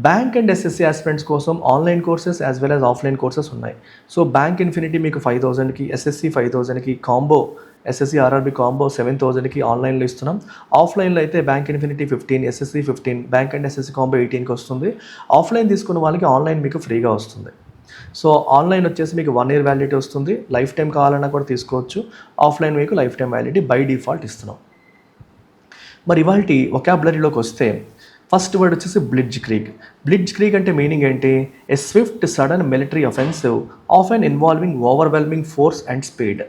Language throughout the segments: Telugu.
బ్యాంక్ అండ్ ఎస్ఎస్సి ఆస్పిరెంట్స్ కోసం online courses as well as offline courses ఉన్నాయి. సో బ్యాంక్ ఇన్ఫినిటీ మీకు 5,000కి, ఎస్ఎస్సి 5,000కి, కాంబో ఎస్ఎస్సి ఆర్ఆర్బి కాంబో 7,000కి ఆన్లైన్లో ఇస్తున్నాం. ఆఫ్లైన్లో అయితే bank infinity 15, SSC 15, bank and SSC combo 18కి వస్తుంది. ఆఫ్లైన్ తీసుకున్న వాళ్ళకి ఆన్లైన్ మీకు ఫ్రీగా వస్తుంది. సో ఆన్లైన్ వచ్చేసి మీకు 1 year వ్యాలిడిటీ వస్తుంది. లైఫ్ టైం కావాలన్నా కూడా తీసుకోవచ్చు. ఆఫ్లైన్ మీకు life time validity by default ఇస్తున్నాం. మరి ఇవాల్టి వొకాబులరీలోకి వస్తే ఫస్ట్ వర్డ్ వచ్చేసి బ్లిడ్జ్ క్రీగ్. బ్లిడ్జ్ క్రీగ్ అంటే మీనింగ్ ఏంటి? A swift sudden military offensive often involving overwhelming force and speed.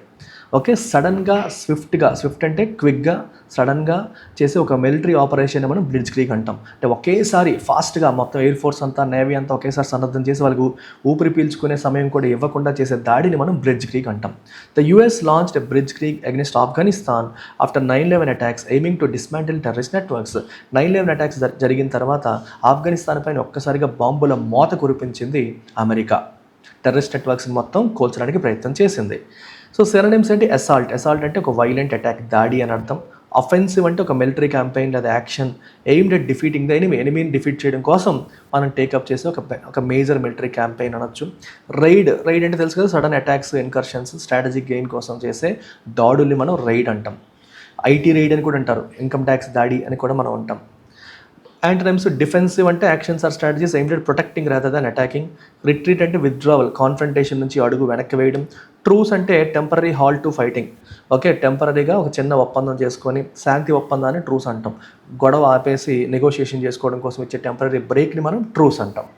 Okay, సడన్గా స్విఫ్ట్ అంటే క్విక్గా సడన్గా చేసే ఒక మిలిటరీ ఆపరేషన్ మనం బ్లిడ్జ్ క్రీగ్ అంటాం. అంటే ఒకేసారి ఫాస్ట్గా మొత్తం ఎయిర్ ఫోర్స్ అంతా, నేవీ అంతా ఒకేసారి సన్నద్ధం చేసి వాళ్ళకు ఊపిరి పీల్చుకునే సమయం కూడా ఇవ్వకుండా చేసే దాడిని మనం బ్లిడ్జ్ క్రీగ్ అంటాం. The US launched a blitzkrieg against Afghanistan after 9/11 attacks aiming to dismantle terrorist networks. 9/11 attacks జరిగిన తర్వాత ఆఫ్ఘనిస్తాన్ పైన ఒక్కసారిగా బాంబుల మోత కురిపించింది అమెరికా. టెర్రరిస్ట్ నెట్వర్క్స్ మొత్తం కూల్చడానికి ప్రయత్నం చేసింది. సో సినోనిమ్స్ అంటే అసాల్ట్ అంటే ఒక వైలెంట్ అటాక్, దాడి అని అర్థం. అఫెన్సివ్ అంటే ఒక మిలిటరీ క్యాంపెయిన్ లేదా action aimed at defeating the ఎనిమీని డిఫీట్ చేయడం కోసం మనం టేకప్ చేసే ఒక మేజర్ మిలిటరీ క్యాంపెయిన్ అనొచ్చు. రైడ్ అంటే తెలుసు కదా, sudden attacks, incursions, strategic gain కోసం చేసే దాడుల్ని మనం రైడ్ అంటాం. ఐటీ రైడ్ అని కూడా అంటారు, ఇన్కమ్ ట్యాక్స్ దాడి అని కూడా మనం అంటాం. యాంటోనిమ్స్ డిఫెన్సివ్ అంటే actions or strategies aimed at protecting rather than attacking. Retreat అంటే విత్డ్రావల్, కాన్ఫ్రంటేషన్ నుంచి అడుగు వెనక్కి వేయడం. ట్రూస్ అంటే temporary halt to fighting. Okay, టెంపరరీగా ఒక చిన్న ఒప్పందం చేసుకొని శాంతి ఒప్పందాన్ని ట్రూస్ అంటాం. గొడవ ఆపేసి నెగోషియేషన్ చేసుకోవడం కోసం ఇచ్చే టెంపరరీ బ్రేక్ని మనం ట్రూస్ అంటాం.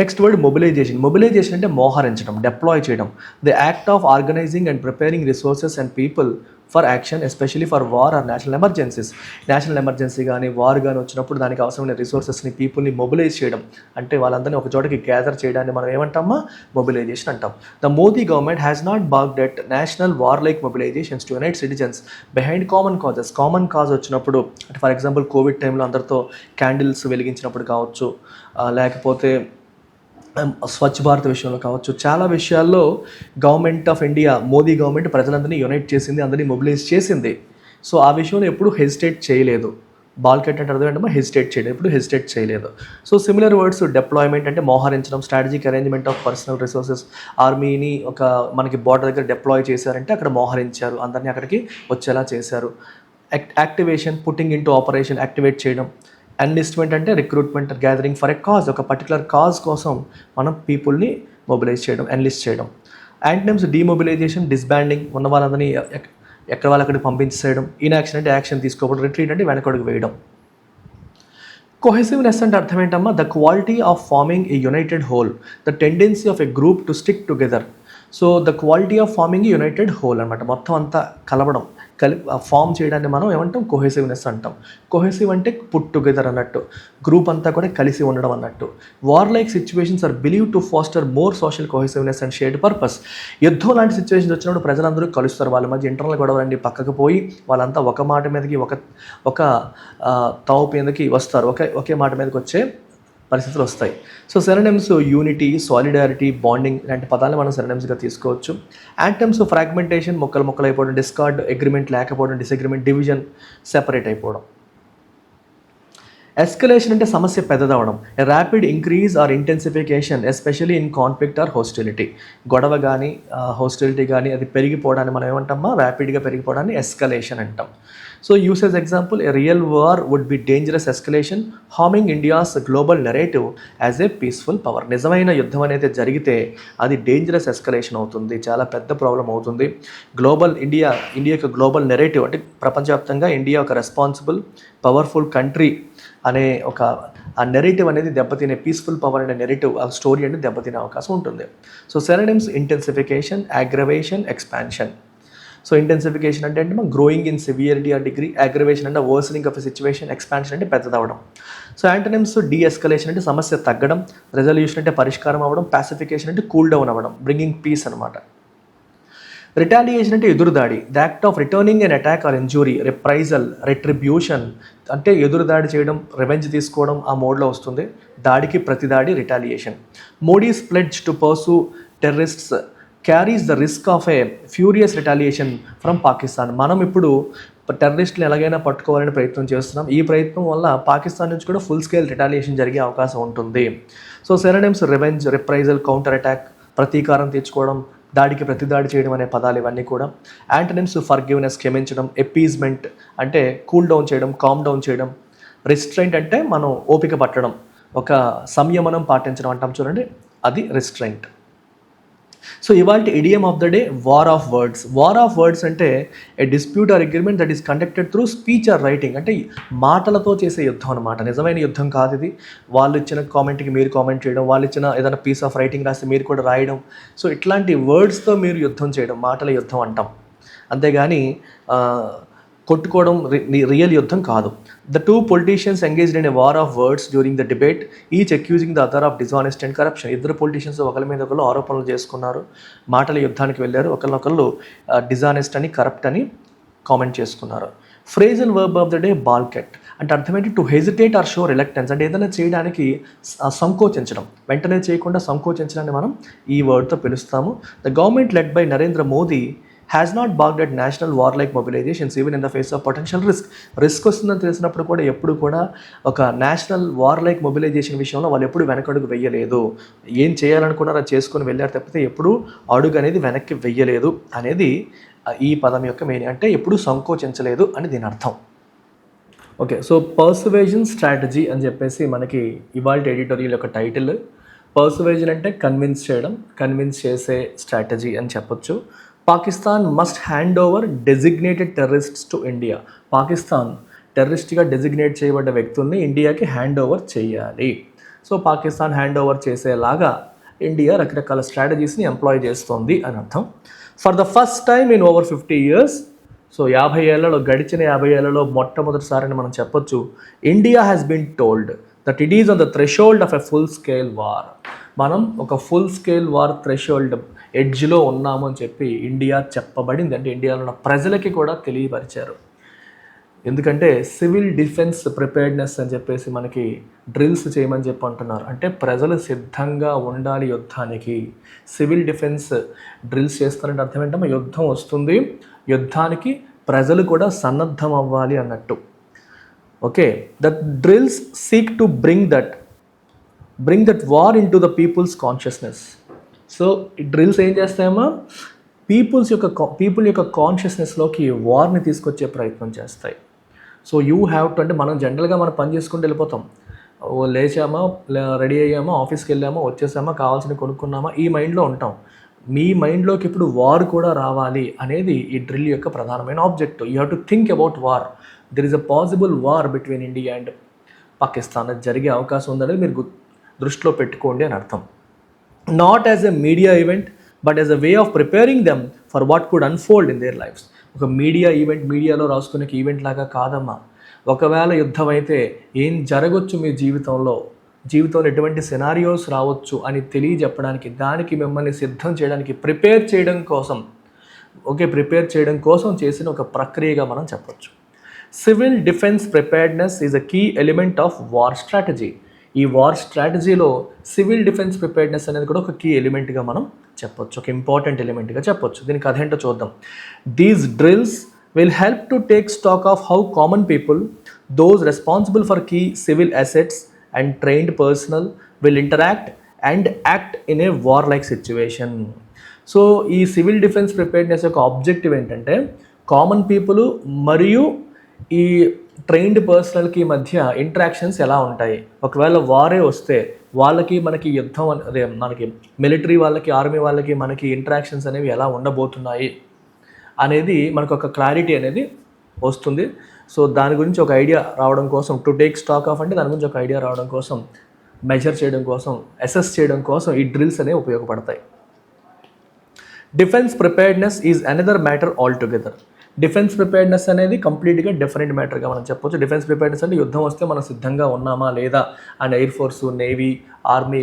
Next word mobilisation. మొబిలైజేషన్ అంటే మోహరించడం, డెప్లాయ్ చేయడం. The act of organising and preparing resources and people for action especially for war or national emergencies. National emergency కానీ వార్ కానీ వచ్చినప్పుడు దానికి అవసరమైన రిసోర్సెస్ని, పీపుల్ని మొబిలైజ్ చేయడం, అంటే వాళ్ళందరినీ ఒక చోటకి గ్యాదర్ చేయడాన్ని మనం ఏమంటామా? మొబిలైజేషన్ అంటాం. The Modi government has not bogged at national war like mobilisations to unite citizens behind common causes. Common cause వచ్చినప్పుడు, అంటే ఫర్ ఎగ్జాంపుల్ కోవిడ్ టైంలో అందరితో క్యాండిల్స్ వెలిగించినప్పుడు కావచ్చు, లేకపోతే స్వచ్ఛ భారత్ విషయంలో కావచ్చు, చాలా విషయాల్లో government of India, Modi government ప్రజలందరినీ యునైట్ చేసింది, అందరినీ మొబిలైజ్ చేసింది. సో ఆ విషయంలో ఎప్పుడు హెసిటేట్ చేయలేదు. బాల్కెట్ అంటే అర్థం ఏంటమ్మా? హెసిటేట్ చేయలేదు, ఎప్పుడు హెసిటేట్ చేయలేదు. సో సిమిలర్ వర్డ్స్ డిప్లాయ్మెంట్ అంటే మోహరించడం, strategic arrangement of personnel resources. ఆర్మీని మనకి బార్డర్ దగ్గర డిప్లాయ్ చేశారంటే అక్కడ మోహరించారు, అందరినీ అక్కడికి వచ్చేలా చేశారు. Activation, putting into operation, activate చేయడం. ఎన్లిస్ట్మెంట్ అంటే recruitment, gathering for a cause, ఒక పర్టికులర్ కాజ్ కోసం మనం పీపుల్ని మొబిలైజ్ చేయడం, ఎన్లిస్ట్ చేయడం. యాంటోనిమ్స్ డిమొబిలైజేషన్, డిస్బాండింగ్, ఉన్న వాళ్ళందరినీ ఎక్కడ వాళ్ళక్కడికి పంపించేయడం. ఇన్యాక్షన్ అంటే యాక్షన్ తీసుకోవడం. రిట్రీట్ అంటే వెనకడుగు వేయడం. కొహెసివ్నెస్ అంటే అర్థం ఏంటమ్మా? The quality of farming A United whole, the tendency of a group two stick together. So the quality of farming United whole అనమాట. మొత్తం అంతా కలవడం, ఫామ్ చేయడాన్ని మనం ఏమంటాం? కొహెసివ్నెస్ అంటాం. కొహెసివ్ అంటే పుట్ టుగెదర్ అన్నట్టు, గ్రూప్ అంతా కూడా కలిసి ఉండడం అన్నట్టు. War like situations are believe to foster more social cohesiveness and shared purpose. యుద్ధం లాంటి సిచ్యువేషన్స్ వచ్చినప్పుడు ప్రజలందరూ కలుస్తారు, వాళ్ళ మధ్య ఇంటర్నల్ గొడవలన్నీ పక్కకు పోయి వాళ్ళంతా ఒక మాట మీదకి, ఒక తావు మీదకి వస్తారు, ఒకే మాట మీదకి వచ్చే పరిస్థితులు వస్తాయి. So synonyms unity, solidarity, bonding ఇలాంటి పదాలను మనం సినోనిమ్స్గా తీసుకోవచ్చు. యాంటోనిమ్స్ ఫ్రాగ్మెంటేషన్, ముక్కలు అయిపోవడం, డిస్కార్డ్, అగ్రిమెంట్ లేకపోవడం, డిసగ్రిమెంట్, డివిజన్, సెపరేట్ అయిపోవడం. ఎస్కలేషన్ అంటే సమస్య పెద్దదవడం. Rapid increase or intensification especially in conflict or hostility. గొడవ కానీ హోస్టిలిటీ కానీ అది పెరిగిపోవడాన్ని మనం ఏమంటామా? ర్యాపిడ్గా పెరిగిపోవడాన్ని ఎస్కలేషన్ అంటాం. So usage example, a real war would be dangerous escalation harming India's global narrative as a peaceful power. నిజమైన యుద్ధం అనేది జరిగితే అది డేంజరస్ ఎస్కలేషన్ అవుతుంది, చాలా పెద్ద ప్రాబ్లం అవుతుంది. ఇండియా యొక్క గ్లోబల్ నెరేటివ్ అంటే ప్రపంచవ్యాప్తంగా ఇండియా ఒక రెస్పాన్సిబుల్, పవర్ఫుల్ కంట్రీ అనే ఆ నెరేటివ్ అనేది దెబ్బతినే, పీస్ఫుల్ పవర్ అనే నెరేటివ్, ఆ స్టోరీ అనేది దెబ్బతినే అవకాశం ఉంటుంది. So synonyms intensification, aggravation, expansion. So intensification అంటే growing in severity or degree, aggravation అంటే worsening of a situation, expansion అంటే పెద్దదవడం. సో యాంటోనిమ్స్ డీఎస్కలేషన్ అంటే సమస్య తగ్గడం, రెజల్యూషన్ అంటే పరిష్కారం అవ్వడం, పాసిఫికేషన్ అంటే కూల్ డౌన్ అవ్వడం, బ్రింగింగ్ పీస్ అనమాట. రిటాలియేషన్ అంటే ఎదురుదాడి, the act of returning an attack or injury, reprisal, retribution అంటే ఎదురుదాడి చేయడం, రివెంజ్ తీసుకోవడం ఆ మోడ్లో వస్తుంది. దాడికి ప్రతిదాడి retaliation. Modi's pledge to pursue terrorists carries the risk of a furious retaliation from Pakistan. మనం ఇప్పుడు టెర్రరిస్టులు ఎలాగైనా పట్టుకోవాలని ప్రయత్నం చేస్తున్నాం. ఈ ప్రయత్నం వల్ల పాకిస్తాన్ నుంచి కూడా ఫుల్ స్కేల్ రిటాలియేషన్ జరిగే అవకాశం ఉంటుంది. So synonyms revenge, reprisal, counter attack, ప్రతీకారం తీర్చుకోవడం, దాడికి ప్రతిదాడి చేయడం అనే పదాలు ఇవన్నీ కూడా. యాంటనిమ్స్ ఫర్గివ్నెస్, క్షమించడం, ఎపీజ్మెంట్ అంటే కూల్ డౌన్ చేయడం, కామ్ డౌన్ చేయడం, రిస్ట్రైంట్ అంటే మనం ఓపిక పట్టడం, ఒక సంయమనం పాటించడం అంటాం చూడండి, అది రిస్ట్రైంట్. సో ఇవాల్టి idiom of the day, war of words. War of words అంటే a dispute or agreement that is conducted through speech or writing. అంటే మాటలతో చేసే యుద్ధం అనమాట. నిజమైన యుద్ధం కాదు ఇది. వాళ్ళు ఇచ్చిన కామెంట్కి మీరు కామెంట్ చేయడం, వాళ్ళు ఇచ్చిన ఏదైనా పీస్ ఆఫ్ రైటింగ్ రాస్తే మీరు కూడా రాయడం. సో ఇట్లాంటి వర్డ్స్తో మీరు యుద్ధం చేయడం, మాటల యుద్ధం అంటాం. అంతేగాని కొట్టుకోవడం రియల్ యుద్ధం కాదు. The two politicians engaged in a war of words during the debate, each accusing the other of dishonest and corruption. ఇద్దరు పొలిటీషియన్స్ ఒకరి మీద ఒకరు ఆరోపణలు చేసుకున్నారు, మాటల యుద్ధానికి వెళ్ళారు, ఒకరినొకళ్ళు డిజానెస్ట్ అని, కరప్ట్ అని కామెంట్ చేసుకున్నారు. Phrase and verb of the day, balk at. అంటే అర్థమేంటి? To hesitate or show reluctance. అంటే ఏదైనా చేయడానికి సంకోచించడం, వెంటనే చేయకుండా సంకోచించడాన్ని మనం ఈ వర్డ్తో పిలుస్తాము. The government led by Narendra Modi has not balked at national war like mobilisations even in the face of potential risk వస్తుందని తెలిసినప్పుడు కూడా ఎప్పుడు కూడా ఒక నేషనల్ వార్ లైక్ మొబిలైజేషన్ విషయంలో వాళ్ళు ఎప్పుడు వెనకడుగు వెయ్యలేదు. ఏం చేయాలనుకున్నారో అది చేసుకొని వెళ్ళారు తప్పితే ఎప్పుడు అడుగు అనేది వెనక్కి వెయ్యలేదు అనేది ఈ పదం యొక్క మీనింగ్. అంటే ఎప్పుడు సంకోచించలేదు అని దీని అర్థం. ఓకే, సో పర్సువేజన్ స్ట్రాటజీ అని చెప్పేసి మనకి ఇవాల్టి ఎడిటోరియల్ యొక్క టైటిల్. పర్సువేజన్ అంటే కన్విన్స్ చేయడం, కన్విన్స్ చేసే స్ట్రాటజీ అని చెప్పొచ్చు. Pakistan must hand over designated terrorists to India. Pakistan టెర్రరిస్ట్గా డెసిగ్నేట్ చేయబడ్డ వ్యక్తుల్ని ఇండియాకి హ్యాండ్ ఓవర్ చేయాలి. సో పాకిస్తాన్ హ్యాండ్ ఓవర్ చేసేలాగా ఇండియా రకరకాల స్ట్రాటజీస్ని ఎంప్లాయ్ చేస్తోంది అని అర్థం. For the first time in over 50 years, so గడిచిన 50 ఏళ్లలో మొట్టమొదటిసారిని మనం చెప్పొచ్చు, India has been told that it is on the threshold of a full scale war. మనం ఒక ఫుల్ స్కేల్ వార్ థ్రెషోల్డ్ ఎడ్జ్లో ఉన్నాము అని చెప్పి ఇండియా చెప్పబడింది. అంటే ఇండియాలో ఉన్న ప్రజలకి కూడా తెలియపరిచారు. ఎందుకంటే సివిల్ డిఫెన్స్ ప్రిపేర్డ్నెస్ అని చెప్పేసి మనకి డ్రిల్స్ చేయమని చెప్పి అంటున్నారు. అంటే ప్రజలు సిద్ధంగా ఉండాలి యుద్ధానికి. సివిల్ డిఫెన్స్ డ్రిల్స్ చేస్తారంటే అర్థం ఏంటమ్మా? యుద్ధం వస్తుంది, యుద్ధానికి ప్రజలు కూడా సన్నద్ధం అవ్వాలి అన్నట్టు. Okay, that drills seek to bring that war into the people's consciousness. So ఈ డ్రిల్స్ ఏం చేస్తాయమ్మా? పీపుల్ యొక్క కాన్షియస్నెస్లోకి వార్ని తీసుకొచ్చే ప్రయత్నం చేస్తాయి. సో యూ హ్యావ్ టు, అంటే మనం జనరల్గా మనం పని చేసుకుంటూ వెళ్ళిపోతాం. లేచామా, రెడీ అయ్యామా, ఆఫీస్కి వెళ్ళామా, వచ్చేసామా, కావాల్సినవి కొనుక్కున్నామా, ఈ మైండ్లో ఉంటాం. మీ మైండ్లోకి ఇప్పుడు వార్ కూడా రావాలి అనేది ఈ డ్రిల్ యొక్క ప్రధానమైన objective. You have to think about war. There is a possible war between India and Pakistan. అది జరిగే అవకాశం ఉందనేది మీరు దృష్టిలో పెట్టుకోండి అని అర్థం. Not as a media event but as a way of preparing them for what could unfold in there lifes. ఒక మీడియా ఈవెంట్, మీడియాలో రాసుకునే ఈవెంట్ లాగా కాదమ్మా. ఒకవేళ యుద్ధం అయితే ఏం జరగవచ్చు మీ జీవితంలో ఎటువంటి సినారియోస్ రావచ్చు అని తెలియజెప్పడానికి, దానికి మిమ్మల్ని సిద్ధం చేయడానికి, ప్రిపేర్ చేయడం కోసం చేసిన ఒక ప్రక్రియగా మనం చెప్పొచ్చు. Civil defence preparedness is a key element of war strategy. ఈ వార్ స్ట్రాటజీలో సివిల్ డిఫెన్స్ ప్రిపేర్డ్నెస్ అనేది కూడా ఒక కీ ఎలిమెంట్గా మనం చెప్పొచ్చు, ఒక ఇంపార్టెంట్ ఎలిమెంట్గా చెప్పొచ్చు. దీనికి అదేంటో చూద్దాం. These drills will help to take stock of how common people, those responsible for key civil assets and trained personnel will interact and act in a war-like situation. So ఈ సివిల్ డిఫెన్స్ ప్రిపేర్డ్నెస్ యొక్క ఆబ్జెక్టివ్ ఏంటంటే కామన్ పీపుల్ మరియు ఈ ట్రైన్డ్ పర్సనల్కి మధ్య ఇంటరాక్షన్స్ ఎలా ఉంటాయి, ఒకవేళ వారే వస్తే వాళ్ళకి మనకి యుద్ధం అదే మనకి మిలిటరీ వాళ్ళకి, ఆర్మీ వాళ్ళకి మనకి ఇంటరాక్షన్స్ అనేవి ఎలా ఉండబోతున్నాయి అనేది మనకు ఒక క్లారిటీ అనేది వస్తుంది. సో దాని గురించి ఒక ఐడియా రావడం కోసం, టు టేక్ స్టాక్ ఆఫ్ అంటే దాని గురించి ఒక ఐడియా రావడం కోసం, మెజర్ చేయడం కోసం, అసెస్ చేయడం కోసం ఈ డ్రిల్స్ అనేవి ఉపయోగపడతాయి. Defence preparedness is another matter all together. Defence preparedness అనేది కంప్లీట్గా డిఫరెంట్ మ్యాటర్గా మనం చెప్పొచ్చు. డిఫెన్స్ ప్రిపేర్డ్నెస్ అంటే యుద్ధం వస్తే మనం సిద్ధంగా ఉన్నామా లేదా and air force, navy, army,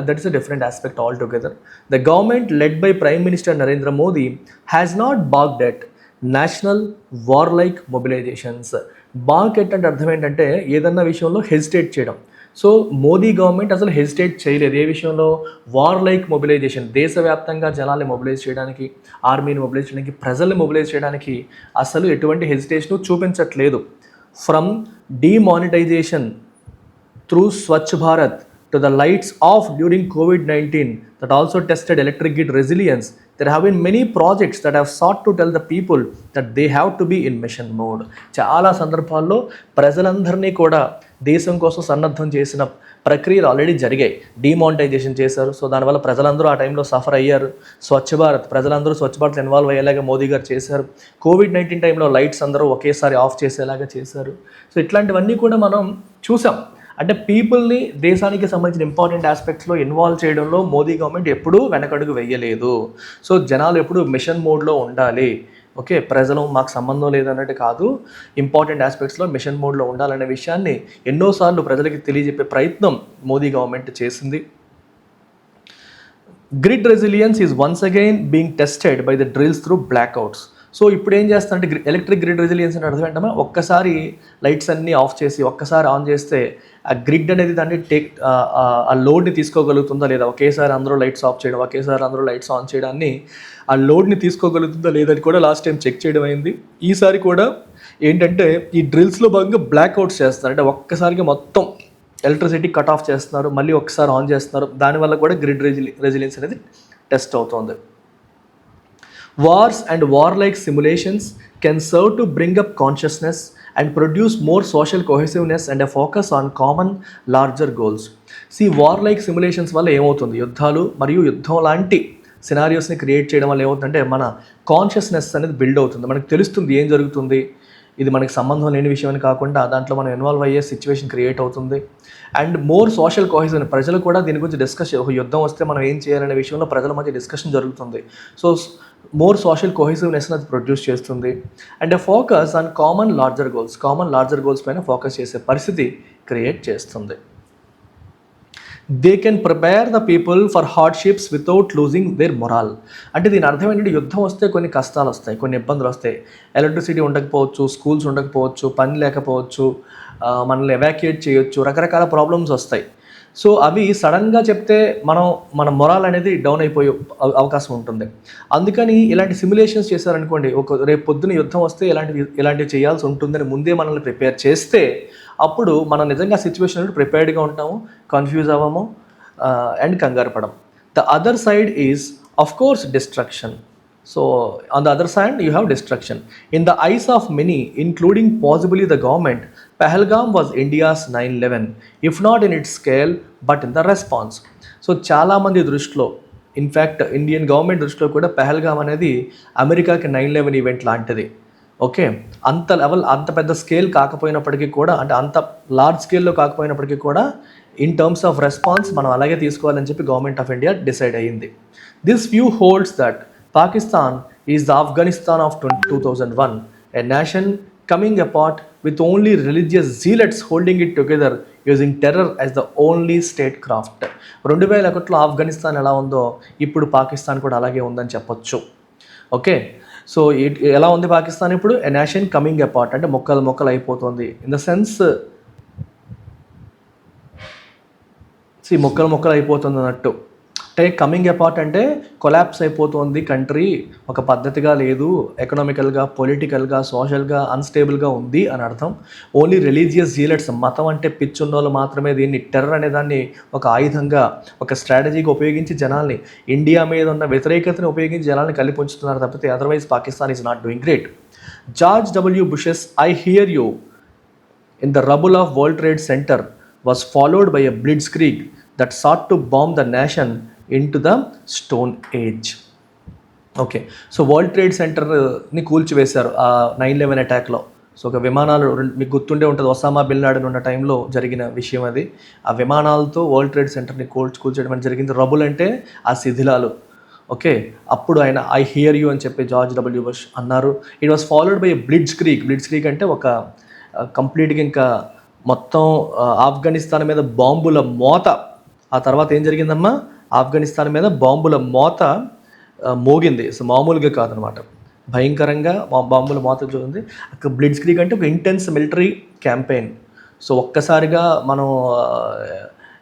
that is a different aspect all together. The government led by prime minister Narendra Modi has not bogged at national war like mobilisations. Balk at అంటే అర్థం ఏంటంటే ఏదన్నా విషయంలో హెజిటేట్ చేయడం, సో మోదీ గవర్నమెంట్ అసలు హెసిటేట్ చేయలేదు ఏ విషయంలో, వార్ లైక్ మొబిలైజేషన్, దేశవ్యాప్తంగా జనాల్ని మొబిలైజ్ చేయడానికి, ఆర్మీని మొబిలైజ్ చేయడానికి, ప్రజల్ని మొబిలైజ్ చేయడానికి అసలు ఎటువంటి హెసిటేషన్ చూపించట్లేదు. From demonetisation through Swachh Bharat to the lights off during COVID-19 that also tested electric grid resilience, there have been many projects that have sought to tell the people that they have to be in mission mode. చాలా సందర్భాల్లో ప్రజలందరినీ కూడా దేశం కోసం సన్నద్ధం చేసిన ప్రక్రియలు ఆల్రెడీ జరిగాయి. డిమానిటైజేషన్ చేశారు, సో దానివల్ల ప్రజలందరూ ఆ టైంలో సఫర్ అయ్యారు. స్వచ్ఛ భారత్, ప్రజలందరూ స్వచ్ఛ భారత్ ఇన్వాల్వ్ అయ్యేలాగా మోదీ గారు చేశారు. COVID-19 టైంలో లైట్స్ అందరూ ఒకేసారి ఆఫ్ చేసేలాగా చేశారు. సో ఇట్లాంటివన్నీ కూడా మనం చూసాం. అంటే పీపుల్ని దేశానికి సంబంధించిన ఇంపార్టెంట్ ఆస్పెక్ట్స్లో ఇన్వాల్వ్ చేయడంలో మోదీ గవర్నమెంట్ ఎప్పుడూ వెనకడుగు వేయలేదు. సో జనాలు ఎప్పుడు మిషన్ మోడ్లో ఉండాలి, ఓకే, ప్రజలు మాకు సంబంధం లేదన్నట్టు కాదు, ఇంపార్టెంట్ ఆస్పెక్ట్స్లో మిషన్ మోడ్లో ఉండాలనే విషయాన్ని ఎన్నోసార్లు ప్రజలకి తెలియజెప్పే ప్రయత్నం మోదీ గవర్నమెంట్ చేసింది. Grid resilience is once again being tested by the drills through blackouts. So ఇప్పుడు ఏం చేస్తారంటే ఎలక్ట్రిక్ గ్రిడ్ రెసిలియన్స్ అంటే అర్థం ఏంటమ్మా, ఒక్కసారి లైట్స్ అన్నీ ఆఫ్ చేసి ఒక్కసారి ఆన్ చేస్తే ఆ గ్రిడ్ అనేది దాన్ని ఆ లోడ్ని తీసుకోగలుగుతుందా లేదా, ఒకేసారి అందరూ లైట్స్ ఆఫ్ చేయడం, ఒకేసారి అందరూ లైట్స్ ఆన్ చేయడాన్ని ఆ లోడ్ని తీసుకోగలుగుతుందా లేదని కూడా లాస్ట్ టైం చెక్ చేయడం అయింది. ఈసారి కూడా ఏంటంటే ఈ డ్రిల్స్లో భాగంగా బ్లాక్అవుట్స్ చేస్తారు, అంటే ఒక్కసారిగా మొత్తం ఎలక్ట్రిసిటీ కట్ ఆఫ్ చేస్తున్నారు, మళ్ళీ ఒక్కసారి ఆన్ చేస్తున్నారు. దానివల్ల కూడా గ్రిడ్ రెసిలియన్స్ అనేది టెస్ట్ అవుతుంది. Wars and warlike simulations can serve to bring up consciousness and produce more social cohesiveness and a focus on common larger goals. See, warlike simulations వల్ల ఏమవుతుంది, యుద్ధాలు మరియు యుద్ధం లాంటి సినారియోస్ని క్రియేట్ చేయడం వల్ల ఏమవుతుందంటే మన కాన్షియస్నెస్ అనేది బిల్డ్ అవుతుంది. మనకు తెలుస్తుంది ఏం జరుగుతుంది, ఇది మనకి సంబంధం లేని విషయం అని కాకుండా దాంట్లో మనం ఇన్వాల్వ్ అయ్యే సిచ్యువేషన్ క్రియేట్ అవుతుంది. అండ్ మోర్ సోషల్ కోహెజన్, ప్రజలు కూడా దీని గురించి డిస్కస్, ఒక యుద్ధం వస్తే మనం ఏం చేయాలనే విషయంలో ప్రజల మధ్య డిస్కషన్ జరుగుతుంది. సో మోర్ సోషల్ కోహెసివ్నెస్ అది ప్రొడ్యూస్ చేస్తుంది. And focus on common larger goals పైన ఫోకస్ చేసే పరిస్థితి క్రియేట్ చేస్తుంది. They can prepare the people for hardships without losing there మొరాల్. అంటే దీని అర్థం ఏంటంటే యుద్ధం వస్తే కొన్ని కష్టాలు వస్తాయి, కొన్ని ఇబ్బందులు వస్తాయి. ఎలక్ట్రిసిటీ ఉండకపోవచ్చు, స్కూల్స్ ఉండకపోవచ్చు, పని లేకపోవచ్చు, మనల్ని ఎవాక్యుయేట్ చేయొచ్చు, రకరకాల ప్రాబ్లమ్స్ వస్తాయి. సో అవి సడన్గా చెప్తే మన మొరాల్ అనేది డౌన్ అయిపోయే అవకాశం ఉంటుంది. అందుకని ఇలాంటి సిమ్యులేషన్స్ చేశారనుకోండి, రేపు పొద్దున యుద్ధం వస్తే ఇలాంటివి చేయాల్సి ఉంటుందని ముందే మనల్ని ప్రిపేర్ చేస్తే అప్పుడు మనం నిజంగా సిచ్యువేషన్ ప్రిపేర్డ్గా ఉంటాము, కన్ఫ్యూజ్ అవ్వము అండ్ కంగారు పడము. The other side is of course destruction. So on the other side you have destruction. In the eyes of many, including possibly the government, Pahalgam was India's 9/11, if not in its scale but in the response. So చాలా మంది దృష్టిలో, ఇన్ఫ్యాక్ట్ ఇండియన్ గవర్నమెంట్ దృష్టిలో కూడా పెహల్గామ్ అనేది అమెరికాకి 9/11 ఈవెంట్ లాంటిది. ఓకే, అంత పెద్ద స్కేల్ కాకపోయినప్పటికీ కూడా, అంటే అంత లార్జ్ స్కేల్లో కాకపోయినప్పటికీ కూడా ఇన్ టర్మ్స్ ఆఫ్ రెస్పాన్స్ మనం అలాగే తీసుకోవాలని చెప్పి గవర్నమెంట్ ఆఫ్ ఇండియా డిసైడ్ అయ్యింది. This view holds that Pakistan is the Afghanistan of 2001, a nation coming apart with only religious zealots holding it together using terror as the only statecraft. 2001లో ఆఫ్ఘనిస్తాన్ ఎలా ఉందో ఇప్పుడు పాకిస్తాన్ కూడా అలాగే ఉందని చెప్పొచ్చు. ఓకే, సో ఎలా ఉంది పాకిస్తాన్ ఇప్పుడు, ఎ నేషన్ కమింగ్ అపార్ట్ అంటే మొక్కలు అయిపోతుంది. ఇన్ ద సెన్స్ మొక్కలు అయిపోతుంది అన్నట్టు. అంటే కమింగ్ అపార్ట్ అంటే కొలాప్స్ అయిపోతుంది కంట్రీ, ఒక పద్ధతిగా లేదు, ఎకనామికల్గా, పొలిటికల్గా, సోషల్గా అన్స్టేబుల్గా ఉంది అని అర్థం. ఓన్లీ రిలీజియస్ జీలెట్స్, మతం అంటే పిచ్చున్నోళ్ళు మాత్రమే దీన్ని, టెర్రర్ అనే దాన్ని ఒక ఆయుధంగా, ఒక స్ట్రాటజీగా ఉపయోగించి జనాల్ని, ఇండియా మీద ఉన్న వ్యతిరేకతను ఉపయోగించి జనాల్ని కలిపి ఉంచుతున్నారు తప్పితే otherwise Pakistan is not doing great. George W Bush's I hear you in the rubble of World Trade Center was followed by a blitzkrieg that sought to bomb the nation into the stone age. Okay, so World Trade సెంటర్ని కూల్చివేశారు ఆ 9/11 అటాక్లో. సో ఒక విమానాలు, మీకు గుర్తుండే ఉంటుంది, ఒసామా బిన్ లాడెన్ ఉన్న టైంలో జరిగిన విషయం అది. ఆ విమానాలతో వరల్డ్ ట్రేడ్ సెంటర్ని కూల్చేయడం అని జరిగింది. రబుల్ అంటే ఆ శిథిలాలు. ఓకే, అప్పుడు ఆయన ఐ హియర్ యూ అని చెప్పి జార్జ్ డబ్ల్యూ బుష్ అన్నారు. ఇట్ వాస్ ఫాలోడ్ బై బ్లిట్జ్క్రీగ్ అంటే ఒక కంప్లీట్గా ఇంకా మొత్తం ఆఫ్ఘనిస్తాన్ మీద బాంబుల మోత. ఆ తర్వాత ఏం జరిగిందమ్మా, ఆఫ్ఘనిస్తాన్ మీద బాంబుల మోత మోగింది. సో మామూలుగా కాదనమాట, భయంకరంగా బాంబుల మోత చూసింది. బ్లిట్జ్క్రీగ్ అంటే ఒక ఇంటెన్స్ మిలిటరీ క్యాంపెయిన్. సో ఒక్కసారిగా మనం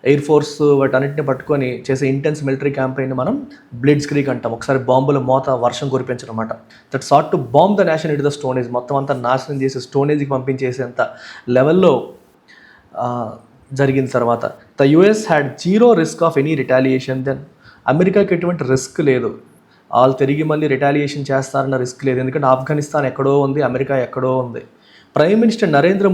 ఎయిర్ ఫోర్స్ వాటన్నిటిని పట్టుకొని చేసే ఇంటెన్స్ మిలిటరీ క్యాంపెయిన్ మనం బ్లిడ్స్ క్రీక్ అంటాం. ఒకసారి బాంబుల మోత వర్షం కురిపించడం అనమాట. That sought to bomb the nation it the stone age, మొత్తం అంతా నాశనం చేసి స్టోనేజ్కి పంపించేసేంత లెవెల్లో జరిగిన తర్వాత the US had zero risk of any retaliation. Then అమెరికాకి ఎటువంటి రిస్క్ లేదు, వాళ్ళు తిరిగి మళ్ళీ రిటాలియేషన్ చేస్తారన్న రిస్క్ లేదు. ఎందుకంటే ఆఫ్ఘనిస్తాన్ ఎక్కడో ఉంది, అమెరికా ఎక్కడో ఉంది. Prime minister Narendra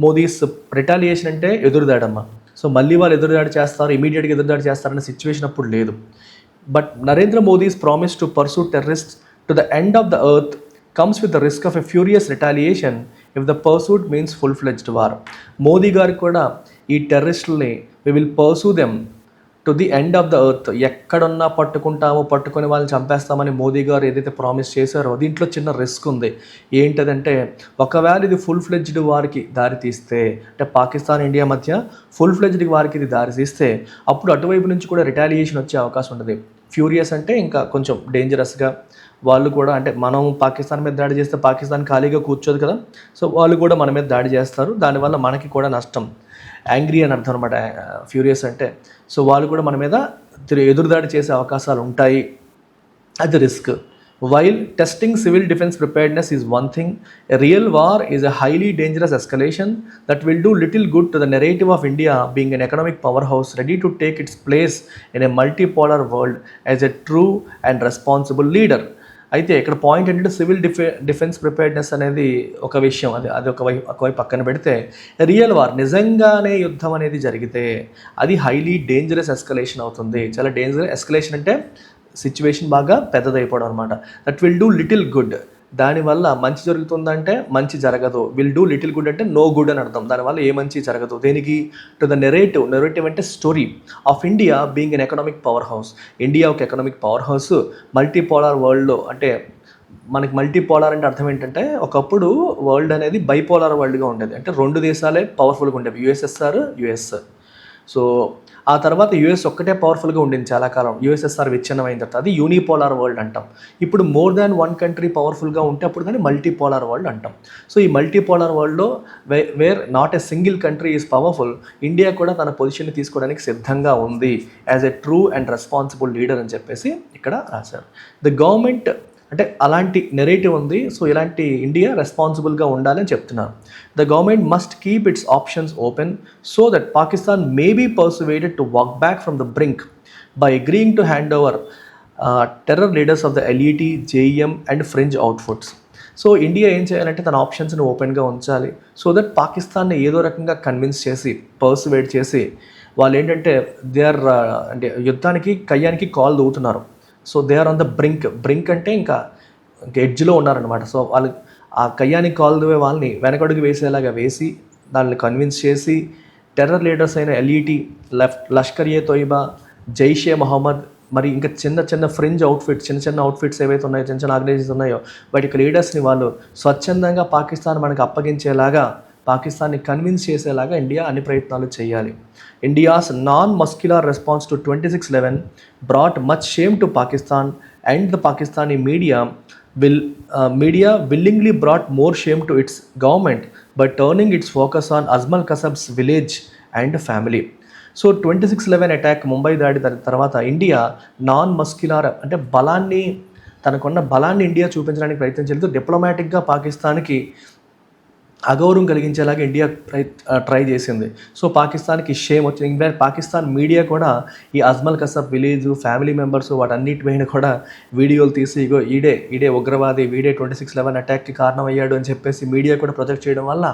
Modi's retaliation అంటే ఎదురుదాడమ్మ. సో మళ్ళీ వాళ్ళు ఎదురుదాడి చేస్తారు, ఇమీడియట్గా ఎదురుదాడి చేస్తారన్న సిచ్యువేషన్ అప్పుడు లేదు. But Narendra Modi's promise to pursue terrorist to the end of the earth comes with the risk of a furious retaliation if the pursuit means full-fledged war. Modi గారు కూడా ఈ టెర్రరిస్టుల్ని we will pursue them to the end of the earth, ఎక్కడున్నా పట్టుకొని వాళ్ళని చంపేస్తామని మోదీ గారు ఏదైతే ప్రామిస్ చేశారో దీంట్లో చిన్న రిస్క్ ఉంది. ఏంటదంటే ఒకవేళ ఇది ఫుల్ ఫ్లెడ్జ్డ్ వారికి దారి తీస్తే, అంటే పాకిస్తాన్ ఇండియా మధ్య ఫుల్ ఫ్లెడ్జ్డ్ వారికి ఇది దారి తీస్తే అప్పుడు అటువైపు నుంచి కూడా రిటాలియేషన్ వచ్చే అవకాశం ఉంటుంది. ఫ్యూరియస్ అంటే ఇంకా కొంచెం డేంజరస్గా, వాళ్ళు కూడా అంటే మనం పాకిస్తాన్ మీద దాడి చేస్తే పాకిస్తాన్ ఖాళీగా కూర్చోదు కదా, సో వాళ్ళు కూడా మన మీద దాడి చేస్తారు, దానివల్ల మనకి కూడా నష్టం. యాంగ్రీ అని అర్థం అనమాట ఫ్యూరియస్ అంటే. సో వాళ్ళు కూడా మన మీద ఎదురుదాడి చేసే అవకాశాలు ఉంటాయి, అది risk. While testing civil defense preparedness is one thing, a real war is a highly dangerous escalation that will do little good to the narrative of India being an economic powerhouse ready to take its place in a multipolar world as a true and responsible leader. అయితే ఇక్కడ పాయింట్ ఏంటంటే సివిల్ డిఫెన్స్ ప్రిపేర్డ్నెస్ అనేది ఒక విషయం, అది ఒకవైపు పక్కన పెడితే రియల్ వార్ నిజంగానే యుద్ధం అనేది జరిగితే అది హైలీ డేంజరస్ ఎస్కలేషన్ అవుతుంది. చాలా డేంజరస్ ఎస్కలేషన్ అంటే సిచ్యువేషన్ బాగా పెద్దదైపోవడం అనమాట. That will do little good, దానివల్ల మంచి జరుగుతుందంటే మంచి జరగదు. విల్ డూ లిటిల్ గుడ్ అంటే నో గుడ్ అని అర్థం, దానివల్ల ఏ మంచి జరగదు. దేనికి? టు ద నెరేటివ్ అంటే story of India being an economic power house. India ఒక ఎకనామిక్ పవర్ హౌస్ మల్టీపోలార్ వరల్డ్లో. అంటే మనకి మల్టీపోలార్ అంటే అర్థం ఏంటంటే ఒకప్పుడు వరల్డ్ అనేది బైపోలార్ వరల్డ్గా ఉండేది, అంటే రెండు దేశాలే పవర్ఫుల్గా ఉండేవి, యుఎస్ఎస్ఆర్ యుఎస్. సో ఆ తర్వాత యుఎస్ ఒక్కటే పవర్ఫుల్గా ఉండింది చాలా కాలం, యుఎస్ఎస్ఆర్ విచ్ఛిన్నమైన తర్వాత అది యూనిపోలార్ వరల్డ్ అంటాం. ఇప్పుడు మోర్ దాన్ వన్ కంట్రీ పవర్ఫుల్గా ఉంటే అప్పుడు దాన్ని మల్టీపోలార్ వరల్డ్ అంటాం. సో ఈ మల్టీపోలార్ వరల్డ్లో where not a single country is powerful, India కూడా తన పొజిషన్ని తీసుకోవడానికి సిద్ధంగా ఉంది as a true and responsible leader అని చెప్పేసి ఇక్కడ రాశారు. ద గవర్నమెంట్ అంటే అలాంటి నెరేటివ్ ఉంది. సో ఇలాంటి ఇండియా రెస్పాన్సిబుల్గా ఉండాలని చెప్తున్నారు. The government must keep its options open so that Pakistan may be persuaded to walk back from the brink by agreeing to hand over terror leaders of the LeT, JeM and fringe outfits. So India ఏం చేయాలంటే తన ఆప్షన్స్ని ఓపెన్గా ఉంచాలి, సో దట్ పాకిస్తాన్ని ఏదో రకంగా కన్విన్స్ చేసి పర్సువేడ్ చేసి వాళ్ళు ఏంటంటే దే ఆర్ అంటే యుద్ధానికి కయ్యానికి కాల్ దూవుతున్నారు. So they are on the brink అంటే ఇంకా ఎడ్జ్లో ఉన్నారనమాట. సో వాళ్ళు ఆ కయ్యానికి కాల్ దువే వాళ్ళని వెనకడుగు వేసేలాగా వేసి దాన్ని కన్విన్స్ చేసి టెర్రర్ లీడర్స్ అయిన ఎల్ఈటీ, లష్కర్ ఏ తోయిబా, జైషే మొహమ్మద్, మరి ఇంకా చిన్న ఫ్రింజ్ అవుట్ఫిట్స్, చిన్న అవుట్ఫిట్స్ ఏవైతే ఉన్నాయో, చిన్న ఆర్గనైజేషన్స్ ఉన్నాయో వాటికి లీడర్స్ని వాళ్ళు స్వచ్ఛందంగా పాకిస్తాన్ మనకు అప్పగించేలాగా, పాకిస్తాన్ని కన్విన్స్ చేసేలాగా ఇండియా అన్ని ప్రయత్నాలు చేయాలి. India's non-muscular response to 26/11 brought much shame to Pakistan, and the Pakistani media willingly brought more shame to its government by turning its focus on Azmal Kasab's village and family. So 26/11 attack, Mumbai దాడి తర్వాత ఇండియా non-muscular అంటే తనకున్న బలాన్ని ఇండియా చూపించడానికి ప్రయత్నం చేస్తూ డిప్లొమాటిక్గా పాకిస్తాన్కి అగౌరవం కలిగించేలాగా ఇండియా ట్రై చేసింది. సో పాకిస్తాన్కి షేమ్ వచ్చింది. ఇంకా పాకిస్తాన్ మీడియా కూడా ఈ Ajmal Kasab village, family members వాటన్నిటి పైన కూడా వీడియోలు తీసి ఇగో ఈడే ఉగ్రవాది, వీడే 26/11 అటాక్కి కారణమయ్యాడు అని చెప్పేసి మీడియా కూడా ప్రొజెక్ట్ చేయడం వల్ల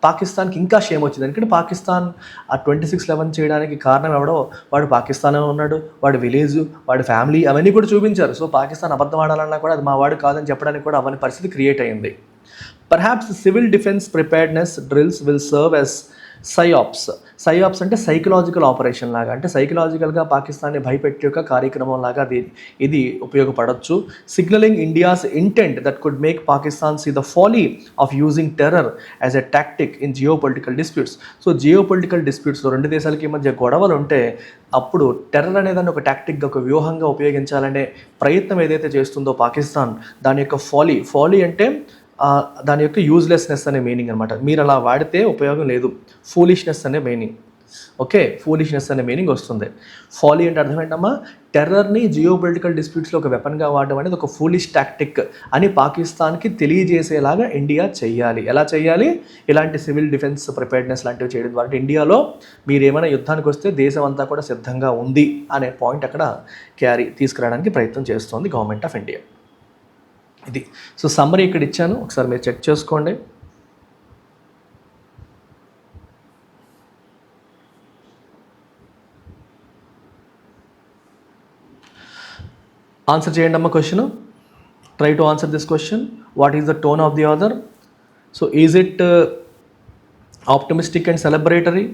పాకిస్తాన్కి ఇంకా షేమ్ వచ్చింది. ఎందుకంటే పాకిస్తాన్ ఆ 26/11 చేయడానికి కారణం ఎవడో వాడు పాకిస్తాన్లో ఉన్నాడు, వాడి విలేజ్, వాడి ఫ్యామిలీ అవన్నీ కూడా చూపించారు. సో పాకిస్తాన్ అబద్ధం ఆడాలన్నా కూడా అది మా వాడు కాదని చెప్పడానికి కూడా అవన్నీ పరిస్థితి క్రియేట్ అయింది. Perhaps civil defense preparedness drills will serve as psyops అంటే సైకలాజికల్ ఆపరేషన్ లాగా, అంటే సైకలాజికల్గా పాకిస్తాన్ని భయపెట్టే ఒక కార్యక్రమం లాగా ఇది ఉపయోగపడవచ్చు. Signalling India's intent that could make Pakistan see the folly of using terror as a tactic in geopolitical disputes. So geopolitical డిస్ప్యూట్స్లో రెండు దేశాలకి మధ్య గొడవలు ఉంటే అప్పుడు టెర్రర్ అనేదాన్ని ఒక టాక్టిక్గా, ఒక వ్యూహంగా ఉపయోగించాలనే ప్రయత్నం ఏదైతే చేస్తుందో పాకిస్తాన్, దాని యొక్క ఫాలీ అంటే దాని యొక్క యూజ్లెస్నెస్ అనే మీనింగ్ అనమాట. మీరు అలా వాడితే ఉపయోగం లేదు. ఫూలిష్నెస్ అనే మీనింగ్. ఓకే, ఫూలిష్నెస్ అనే మీనింగ్ వస్తుంది. ఫాలీ అంటే అర్థం ఏంటమ్మా, టెర్రర్ని జియోపొలిటికల్ డిస్ప్యూట్స్లో ఒక వెపన్గా వాడడం అనేది ఒక ఫూలిష్ టాక్టిక్ అని పాకిస్తాన్కి తెలియజేసేలాగా ఇండియా చెయ్యాలి. ఎలా చేయాలి? ఇలాంటి సివిల్ డిఫెన్స్ ప్రిపేర్డ్నెస్ లాంటివి చేయడం ద్వారా ఇండియాలో మీరు ఏమైనా యుద్ధానికి వస్తే దేశం అంతా కూడా సిద్ధంగా ఉంది అనే పాయింట్ అక్కడ తీసుకురావడానికి ప్రయత్నం చేస్తోంది గవర్నమెంట్ ఆఫ్ ఇండియా. ఇది. సో సమ్మరీ ఇక్కడ ఇచ్చాను, ఒకసారి మీరు చెక్ చేసుకోండి. ఆన్సర్ చేయండి అమ్మ question. Try to answer this question. What is the tone of the author? So is it optimistic and celebratory?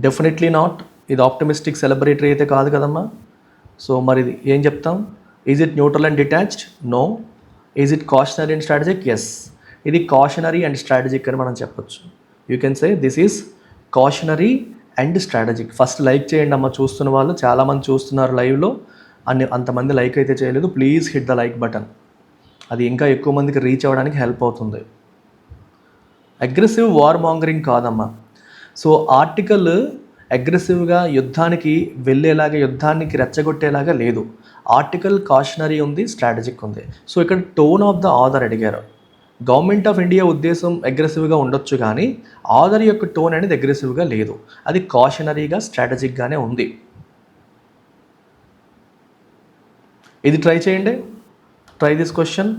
Definitely not. ఇది ఆప్టమిస్టిక్ సెలబ్రేటరీ అయితే కాదు కదమ్మా. సో మరి ఏం చెప్తాం? Is it neutral and detached? No. Is it cautionary and strategic? Yes. ఇది కాషనరీ అండ్ స్ట్రాటజిక్ అని మనం చెప్పొచ్చు. You can say this is cautionary and strategic. First like చేయండి అమ్మ చూస్తున్న వాళ్ళు. చాలామంది చూస్తున్నారు లైవ్లో, అంతమంది లైక్ అయితే చేయలేదు. Please hit the like button. అది ఇంకా ఎక్కువ మందికి రీచ్ అవ్వడానికి హెల్ప్ అవుతుంది. అగ్రెసివ్ వార్ మాంగరింగ్ కాదమ్మా. సో ఆర్టికల్ అగ్రెసివ్గా యుద్ధానికి వెళ్ళేలాగా, యుద్ధానికి రెచ్చగొట్టేలాగా లేదు. ఆర్టికల్ కాషనరీ ఉంది, స్ట్రాటజిక్ ఉంది. సో ఇక్కడ టోన్ ఆఫ్ ద ఆథర్ అడిగారు. గవర్నమెంట్ ఆఫ్ ఇండియా ఉద్దేశం అగ్రెసివ్గా ఉండొచ్చు, కానీ ఆథర్ యొక్క టోన్ అనేది అగ్రెసివ్గా లేదు. అది కాషనరీగా, స్ట్రాటజిక్గానే ఉంది. ఇది ట్రై చేయండి. Try this question.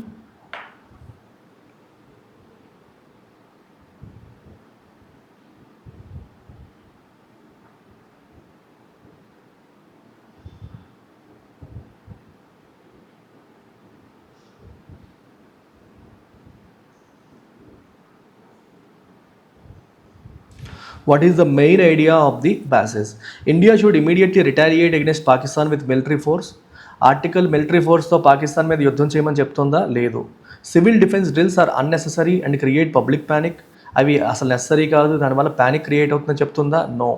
What is the main idea of the passage? India should immediately retaliate against Pakistan with military force. Article military ఫోర్స్తో పాకిస్తాన్ మీద యుద్ధం చేయమని చెప్తుందా? లేదు. Civil defence drills are unnecessary and create public panic. అవి అసలు నెసరీ కాదు, దానివల్ల ప్యానిక్ క్రియేట్ అవుతుందని చెప్తుందా? No.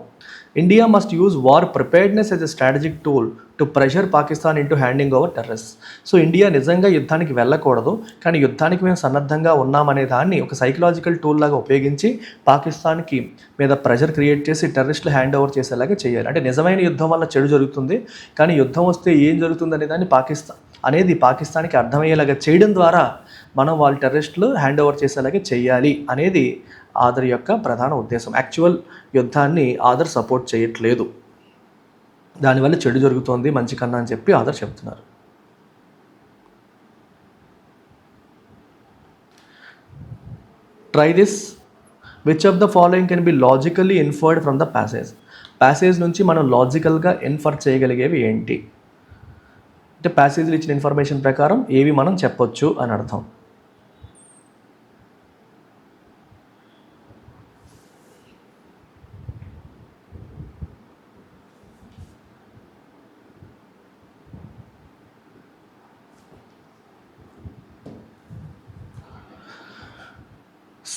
India must use war preparedness as a strategic tool to pressure Pakistan into handing over terrorist. So India నిజంగా యుద్ధానికి వెళ్ళకూడదు, కానీ యుద్ధానికి మేము సన్నద్ధంగా ఉన్నామనే దాన్ని ఒక సైకలాజికల్ టూల్ లాగా ఉపయోగించి పాకిస్తాన్కి మీద ప్రెషర్ క్రియేట్ చేసి టెర్రరిస్టులు హ్యాండ్ ఓవర్ చేసేలాగా చేయాలి. అంటే నిజమైన యుద్ధం వల్ల చెడు జరుగుతుంది, కానీ యుద్ధం వస్తే ఏం జరుగుతుంది అనే దాన్ని పాకిస్తాన్కి అర్థమయ్యేలాగా చేయడం ద్వారా మనం వాళ్ళ టెర్రరిస్టులు హ్యాండ్ ఓవర్ చేసేలాగా చేయాలి అనేది ఆథర్ యొక్క ప్రధాన ఉద్దేశం. యాక్చువల్ యుద్ధాన్ని ఆథర్ సపోర్ట్ చేయట్లేదు, దానివల్ల చెడు జరుగుతోంది మంచి కన్నా అని చెప్పి ఆథర్ చెప్తున్నారు. Try this. Which of the following can be logically inferred from the passage నుంచి మనం లాజికల్గా ఇన్ఫర్ చేయగలిగేవి ఏంటి అంటే ప్యాసేజ్లు ఇచ్చిన ఇన్ఫర్మేషన్ ప్రకారం ఏవి మనం చెప్పొచ్చు అని అర్థం.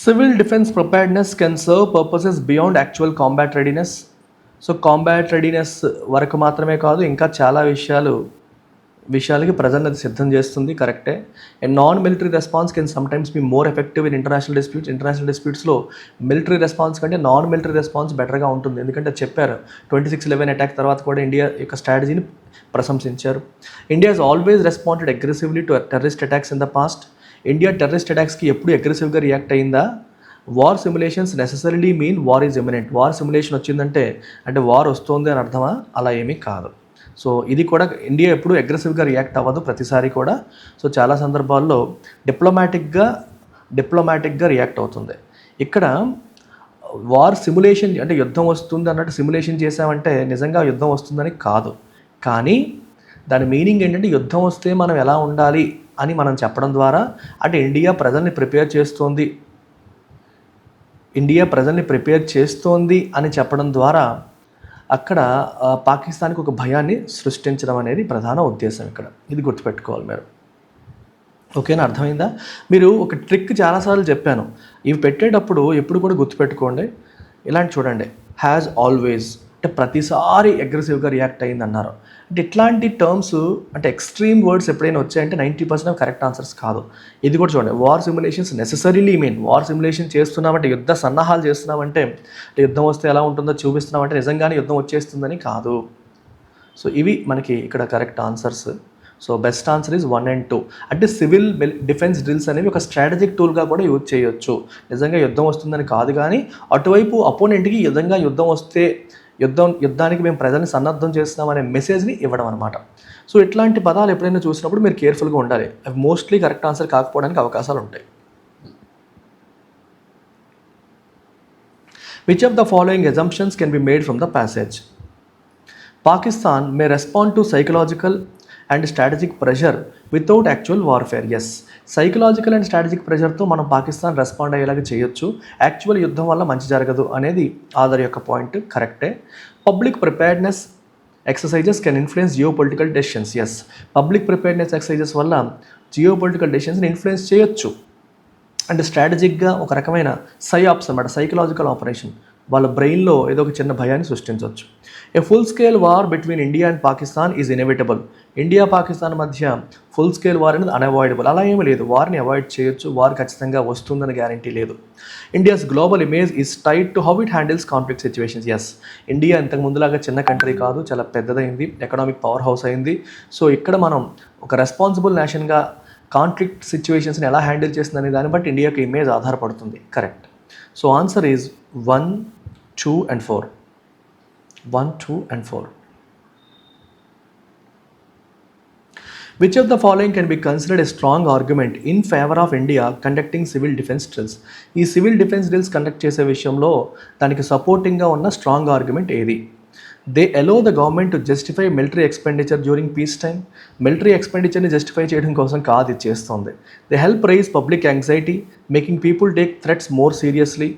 Civil defense preparedness can serve purposes beyond actual combat readiness. So combat readiness వరకు మాత్రమే కాదు, ఇంకా చాలా విషయాలకి ప్రజలను అది సిద్ధం చేస్తుంది. కరెక్టే. A non military response can sometimes be more effective in international డిస్ప్యూట్స్లో మిలిటరీ రెస్పాన్స్ కంటే నాన్ మిలిటరీ రెస్పాన్స్ బెటర్గా ఉంటుంది. ఎందుకంటే చెప్పారు 26/11 అటాక్ తర్వాత కూడా ఇండియా యొక్క స్ట్రాటజీని ప్రశంసించారు. India has always responded aggressively to terrorist attacks in the past. India terrorist అటాక్స్కి ఎప్పుడు అగ్రెసివ్గా రియాక్ట్ అయిందా? War simulations necessarily mean war is imminent. War simulation వచ్చిందంటే అంటే వార్ వస్తుంది అని అర్థమా? అలా ఏమీ కాదు. సో ఇది కూడా ఇండియా ఎప్పుడు అగ్రెసివ్గా రియాక్ట్ అవ్వదు ప్రతిసారి కూడా. సో చాలా సందర్భాల్లో డిప్లొమాటిక్గా రియాక్ట్ అవుతుంది. ఇక్కడ వార్ సిమ్యులేషన్ అంటే యుద్ధం వస్తుంది అన్నట్టు సిమ్యులేషన్ చేసామంటే నిజంగా యుద్ధం వస్తుందని కాదు, కానీ దాని మీనింగ్ ఏంటంటే యుద్ధం వస్తే మనం ఎలా ఉండాలి అని మనం చెప్పడం ద్వారా అంటే ఇండియా ప్రజల్ని ప్రిపేర్ చేస్తోంది అని చెప్పడం ద్వారా అక్కడ పాకిస్తాన్కి ఒక భయాన్ని సృష్టించడం అనేది ప్రధాన ఉద్దేశం ఇక్కడ. ఇది గుర్తుపెట్టుకోవాలి మీరు. ఓకేనా? అర్థమైందా? మీరు ఒక ట్రిక్ చాలాసార్లు చెప్పాను, ఇవి పెట్టేటప్పుడు ఎప్పుడు కూడా గుర్తుపెట్టుకోండి. ఇలాంటి చూడండి, హ్యాజ్ ఆల్వేస్ అంటే ప్రతిసారి అగ్రెసివ్గా రియాక్ట్ అయ్యిందన్నారు. అంటే ఇట్లాంటి టర్మ్స్ అంటే ఎక్స్ట్రీమ్ వర్డ్స్ ఎప్పుడైనా వచ్చాయంటే 90% కరెక్ట్ ఆన్సర్స్ కాదు. ఇది కూడా చూడండి, war simulations necessarily mean war simulation చేస్తున్నామంటే యుద్ధ సన్నాహాలు చేస్తున్నామంటే యుద్ధం వస్తే ఎలా ఉంటుందో చూపిస్తున్నామంటే నిజంగానే యుద్ధం వచ్చేస్తుందని కాదు. సో ఇవి మనకి ఇక్కడ correct answers. So best answer is 1 and 2. అంటే సివిల్ డిఫెన్స్ డ్రిల్స్ అనేవి ఒక స్ట్రాటజిక్ టూల్గా కూడా యూజ్ చేయొచ్చు. నిజంగా యుద్ధం వస్తుందని కాదు, కానీ అటువైపు అపోనెంట్కి నిజంగా యుద్ధం వస్తే యుద్ధానికి మేము ప్రజల్ని సన్నద్ధం చేస్తున్నాం అనే మెసేజ్ని ఇవ్వడం అనమాట. సో ఇట్లాంటి పదాలు ఎప్పుడైనా చూసినప్పుడు మీరు కేర్ఫుల్గా ఉండాలి. అవి మోస్ట్లీ కరెక్ట్ ఆన్సర్ కాకపోవడానికి అవకాశాలు ఉంటాయి. Which of the following assumptions can be made from the passage? Pakistan may respond to psychological and strategic pressure without actual warfare. Yes, psychological and strategic ప్రెషర్తో మనం పాకిస్తాన్ రెస్పాండ్ అయ్యేలాగా చేయొచ్చు. యాక్చువల్ యుద్ధం వల్ల మంచి జరగదు అనేది ఆధార్ యొక్క పాయింట్ కరెక్టే. Public preparedness exercises can influence geopolitical decisions. Yes, public preparedness exercises వల్ల జియో పొలిటికల్ డెసిషన్స్ని ఇన్ఫ్లుయెన్స్ చేయొచ్చు. అంటే స్ట్రాటజిక్గా ఒక రకమైన సైఆప్స్ అన్నమాట, సైకలాజికల్ ఆపరేషన్. వాళ్ళ బ్రెయిన్లో ఏదో ఒక చిన్న భయాన్ని సృష్టించవచ్చు. A full scale war between India and Pakistan is inevitable. India Pakistan మధ్య ఫుల్ స్కేల్ వార్ అనేది అన్అవాయిడబుల్. అలా ఏమీ లేదు, వార్ని అవాయిడ్ చేయొచ్చు, వార్ ఖచ్చితంగా వస్తుందని గ్యారంటీ లేదు. India's global image is tied to how it handles conflict situations. Yes, India ఇంతకు ముందులాగా చిన్న కంట్రీ కాదు, చాలా పెద్దదైంది, ఎకనామిక్ పవర్ హౌస్ అయింది. సో ఇక్కడ మనం ఒక రెస్పాన్సిబుల్ నేషన్గా కాన్ఫ్లిక్ట్ సిచ్యువేషన్స్ని ఎలా హ్యాండిల్ చేస్తుందనే దాన్ని బట్టి ఇండియాకి ఇమేజ్ ఆధారపడుతుంది. Correct. So answer is 1, 2 and 4. 1, 2 and 4. Which of the following can be considered a strong argument in favor of India conducting civil defense drills? ఈ సివిల్ డిఫెన్స్ డ్రిల్స్ కండక్ట్ చేసే విషయంలో దానికి సపోర్టింగ్గా ఉన్న స్ట్రాంగ్ ఆర్గ్యుమెంట్ ఏది? They allow the government to justify military expenditure during peace time. Military ఎక్స్పెండిచర్ని జస్టిఫై చేయడం కోసం కాదు ఇది చేస్తుంది. They help raise public anxiety making people take threats more seriously.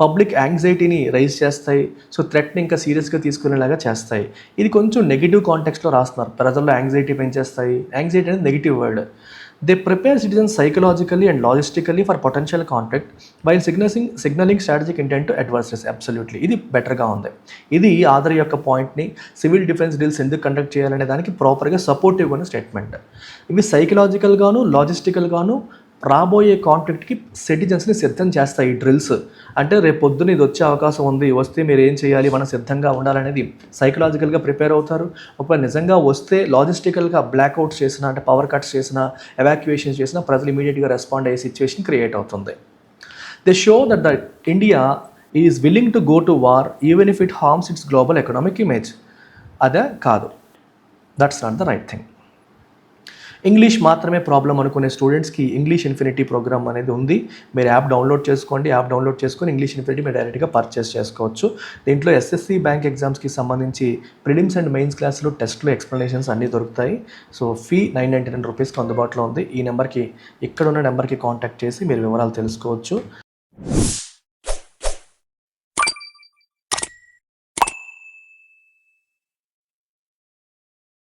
Public యాంగ్జైటీని రైజ్ చేస్తాయి, సో థ్రెట్ని ఇంకా సీరియస్గా తీసుకునేలాగా చేస్తాయి. ఇది కొంచెం నెగిటివ్ కాంటెక్స్లో రాస్తున్నారు, ప్రజల్లో యాంగ్జైటీ పెంచేస్తాయి. యాంగ్జైటీ అనేది negative word. They prepare citizens psychologically and logistically for potential conflict while signaling strategic intent to adversaries. Absolutely, ఇది బెటర్గా ఉంది. ఇది ఆధార్ యొక్క పాయింట్ని సివిల్ డిఫెన్స్ డ్రిల్స్ ఎందుకు కండక్ట్ చేయాలనే దానికి ప్రాపర్గా సపోర్టివ్గా ఉన్న స్టేట్మెంట్. ఇవి సైకలాజికల్గాను లాజిస్టికల్గాను రాబోయే కాన్ఫ్లిక్ట్కి సిటిజన్స్ని సిద్ధం చేస్తాయి ఈ డ్రిల్స్. అంటే రేపు పొద్దున ఇది వచ్చే అవకాశం ఉంది, వస్తే మీరు ఏం చేయాలి, మనం సిద్ధంగా ఉండాలనేది సైకలాజికల్గా ప్రిపేర్ అవుతారు. ఒకవేళ నిజంగా వస్తే లాజిస్టికల్గా బ్లాక్అవుట్స్ చేసినా, అంటే పవర్ కట్స్ చేసినా, ఎవాక్యుయేషన్స్ చేసినా ప్రజలు ఇమీడియట్గా రెస్పాండ్ అయ్యే సిచ్యువేషన్ క్రియేట్ అవుతుంది. They show that the India is willing to go to war even if it harms it's global economic image. అదే కాదు, that's not the right thing. English మాత్రమే ప్రాబ్లం అనుకునే స్టూడెంట్స్కి ఇంగ్లీష్ ఇన్ఫినిటీ ప్రోగ్రామ్ అనేది ఉంది. మీరు యాప్ డౌన్లోడ్ చేసుకోండి. యాప్ డౌన్లోడ్ చేసుకొని ఇంగ్లీష్ ఇన్ఫినిటీ మీరు డైరెక్ట్గా పర్చేస్ చేసుకోవచ్చు. దీంట్లో ఎస్ఎస్సి బ్యాంక్ ఎగ్జామ్స్కి సంబంధించి ప్రిలిమ్స్ అండ్ మెయిన్స్ క్లాసులు, టెస్ట్లు, ఎక్స్ప్లెనేషన్స్ అన్నీ దొరుకుతాయి. సో ఫీ 999 రూపీస్కి అందుబాటులో ఉంది. ఈ నెంబర్కి, ఇక్కడ ఉన్న నెంబర్కి కాంటాక్ట్ చేసి మీరు వివరాలు తెలుసుకోవచ్చు.